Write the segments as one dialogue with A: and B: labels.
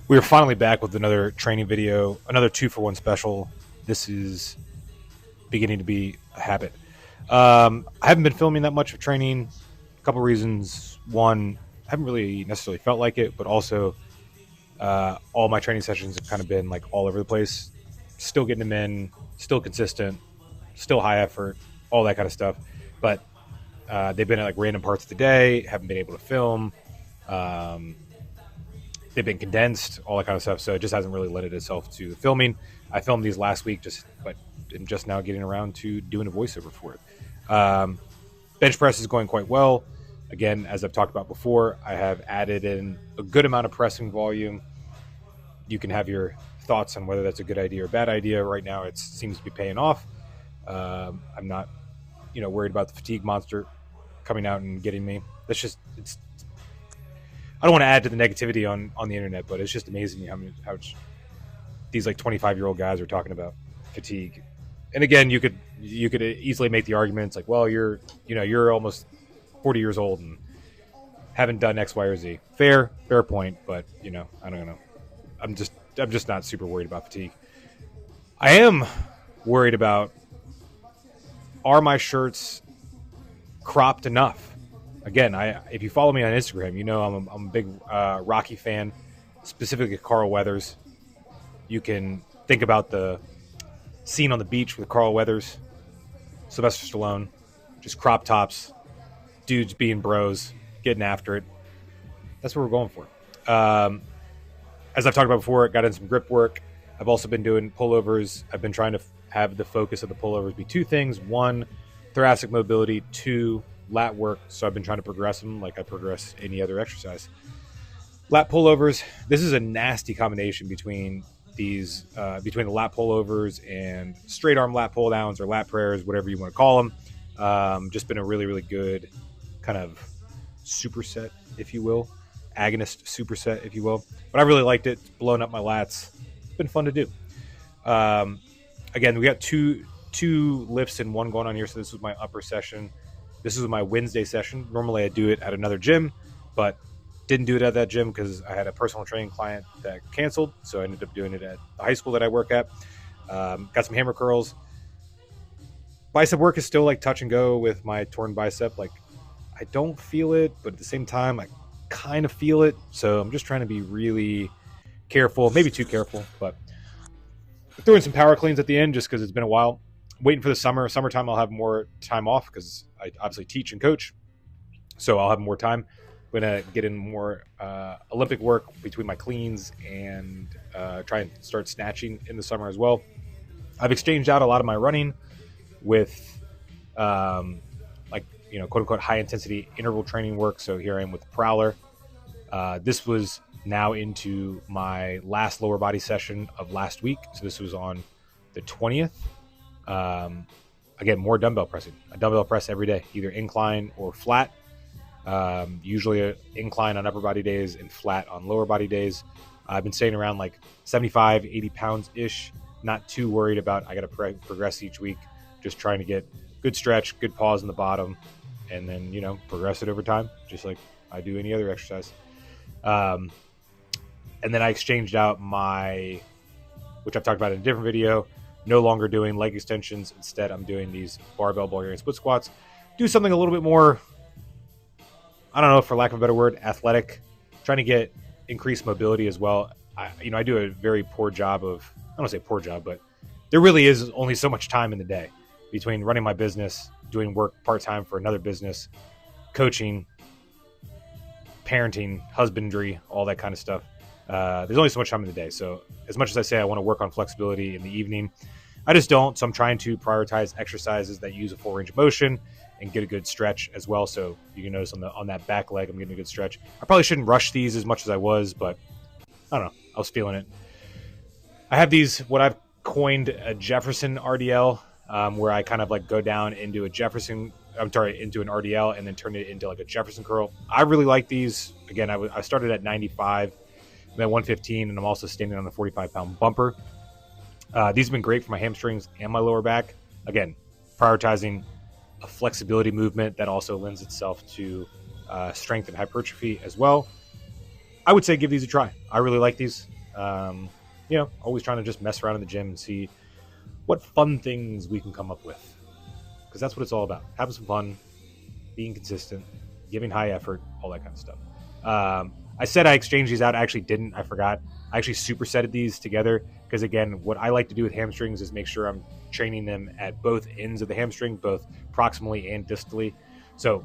A: We are finally back with another training video, another 2-for-1 special. This is beginning to be a habit. I haven't been filming that much of training. A couple reasons. One, I haven't really necessarily felt like it, but also all my training sessions have kind of been like all over the place. Still getting them in, still consistent, still high effort, all that kind of stuff. But they've been at like random parts of the day, haven't been able to film. They've been condensed, all that kind of stuff. So it just hasn't really lended itself to the filming. I filmed these last week, but I'm just now getting around to doing a voiceover for it. Bench press is going quite well. Again, as I've talked about before, I have added in a good amount of pressing volume. You can have your thoughts on whether that's a good idea or bad idea. Right now, it seems to be paying off. I'm not, worried about the fatigue monster coming out and getting me. That's just I don't want to add to the negativity on the internet, but it's just amazing to me how these like 25-year-old guys are talking about fatigue. And again, you could easily make the arguments like, well, you're almost 40 years old and haven't done X, Y, or Z. Fair point, but I don't know. I'm just not super worried about fatigue. I am worried about, are my shirts cropped enough? Again, if you follow me on Instagram, I'm a big Rocky fan, specifically Carl Weathers. You can think about the scene on the beach with Carl Weathers, Sylvester Stallone, just crop tops, dudes being bros, getting after it. That's what we're going for. As I've talked about before, I got in some grip work. I've also been doing pullovers. I've been trying to have the focus of the pullovers be two things. One, thoracic mobility. Two, lat work. So I've been trying to progress them like I progress any other exercise. Lat pullovers. This is a nasty combination between these, between the lat pullovers and straight arm lat pull downs or lat prayers, whatever you want to call them. Just been a really, really good kind of superset, if you will, agonist superset, if you will. But I really liked it. It's blown up my lats. It's been fun to do. Again, we got two lifts in one going on here. So this was my upper session. This is my Wednesday session. Normally I do it at another gym, but didn't do it at that gym because I had a personal training client that canceled. So I ended up doing it at the high school that I work at. Got some hammer curls. Bicep work is still like touch and go with my torn bicep. Like I don't feel it, but at the same time, I kind of feel it. So I'm just trying to be really careful, maybe too careful, but throwing some power cleans at the end just because it's been a while. Waiting for the summertime. I'll have more time off because I obviously teach and coach, so I'll have more time. I'm gonna get in more Olympic work between my cleans and try and start snatching in the summer as well. I've exchanged out a lot of my running with quote unquote high intensity interval training work. So here I am with the Prowler. This was now into my last lower body session of last week. So this was on the 20th. Again, more dumbbell pressing. I dumbbell press every day, either incline or flat. Usually an incline on upper body days and flat on lower body days. I've been staying around like 75, 80 pounds ish. Not too worried about, I got to progress each week. Just trying to get good stretch, good pause in the bottom, and then, progress it over time, just like I do any other exercise. And then I exchanged out which I've talked about in a different video, no longer doing leg extensions. Instead, I'm doing these barbell Bulgarian split squats. Do something a little bit more, I don't know, for lack of a better word, athletic. Trying to get increased mobility as well. I do a very poor job of, I don't want to say poor job, but there really is only so much time in the day between running my business, doing work part-time for another business, coaching, parenting, husbandry, all that kind of stuff. There's only so much time in the day. So as much as I say I want to work on flexibility in the evening, I just don't. So I'm trying to prioritize exercises that use a full range of motion and get a good stretch as well. So you can notice on that back leg, I'm getting a good stretch. I probably shouldn't rush these as much as I was, but I don't know. I was feeling it. I have these, what I've coined a Jefferson RDL, where I kind of like go down into into an RDL and then turn it into like a Jefferson curl. I really like these. Again, I started at 95. I'm at 115, and I'm also standing on a 45-pound bumper. These have been great for my hamstrings and my lower back. Again, prioritizing a flexibility movement that also lends itself to strength and hypertrophy as well. I would say give these a try. I really like these. Always trying to just mess around in the gym and see what fun things we can come up with, because that's what it's all about: having some fun, being consistent, giving high effort, all that kind of stuff. I said I exchanged these out. I actually didn't. I forgot. I actually supersetted these together because, again, what I like to do with hamstrings is make sure I'm training them at both ends of the hamstring, both proximally and distally. So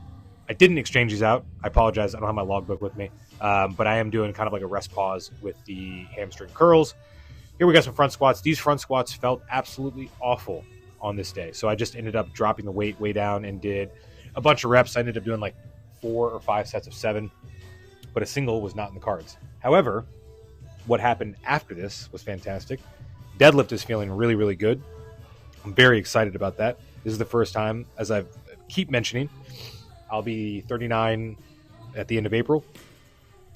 A: I didn't exchange these out. I apologize. I don't have my logbook with me, but I am doing kind of like a rest pause with the hamstring curls. Here we got some front squats. These front squats felt absolutely awful on this day. So I just ended up dropping the weight way down and did a bunch of reps. I ended up doing like 4 or 5 sets of 7, but a single was not in the cards. However, what happened after this was fantastic. Deadlift is feeling really, really good. I'm very excited about that. This is the first time, as I keep mentioning, I'll be 39 at the end of April.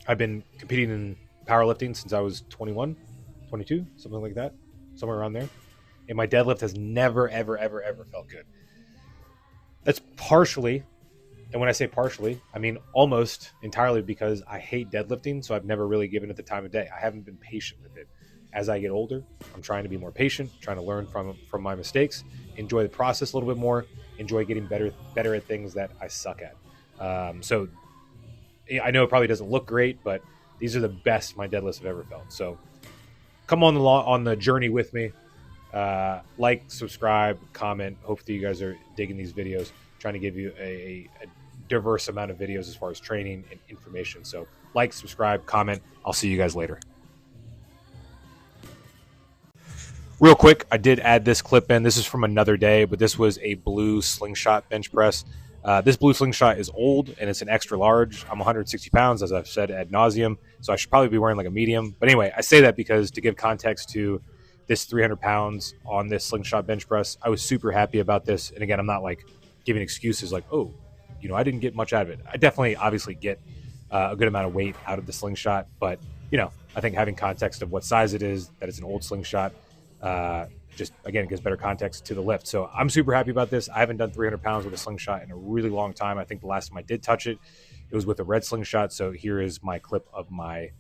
A: I've been competing in powerlifting since I was 21, 22, something like that, somewhere around there. And my deadlift has never, ever, ever, ever felt good. That's partially, and when I say partially, I mean almost entirely because I hate deadlifting, so I've never really given it the time of day. I haven't been patient with it. As I get older, I'm trying to be more patient, trying to learn from my mistakes, enjoy the process a little bit more, enjoy getting better at things that I suck at. So I know it probably doesn't look great, but these are the best my deadlifts have ever felt. So come on the journey with me. Like, subscribe, comment. Hopefully you guys are digging these videos. Trying to give you a diverse amount of videos as far as training and information. So like, subscribe, comment. I'll see you guys later. Real quick, I did add this clip in. This is from another day, but this was a blue slingshot bench press. This blue slingshot is old, and it's an extra large. I'm 160 pounds, as I've said ad nauseum, so I should probably be wearing like a medium. But anyway, I say that because to give context to this 300 pounds on this slingshot bench press, I was super happy about this. And again, I'm not like giving excuses like, oh, I didn't get much out of it. I definitely obviously get a good amount of weight out of the slingshot, but I think having context of what size it is, that it's an old slingshot, just again, it gives better context to the lift. So I'm super happy about this. I haven't done 300 pounds with a slingshot in a really long time. I think the last time I did touch it, it was with a red slingshot. So here is my clip of my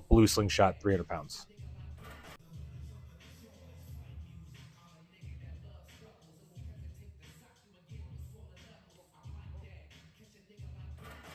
A: blue slingshot 300 pounds.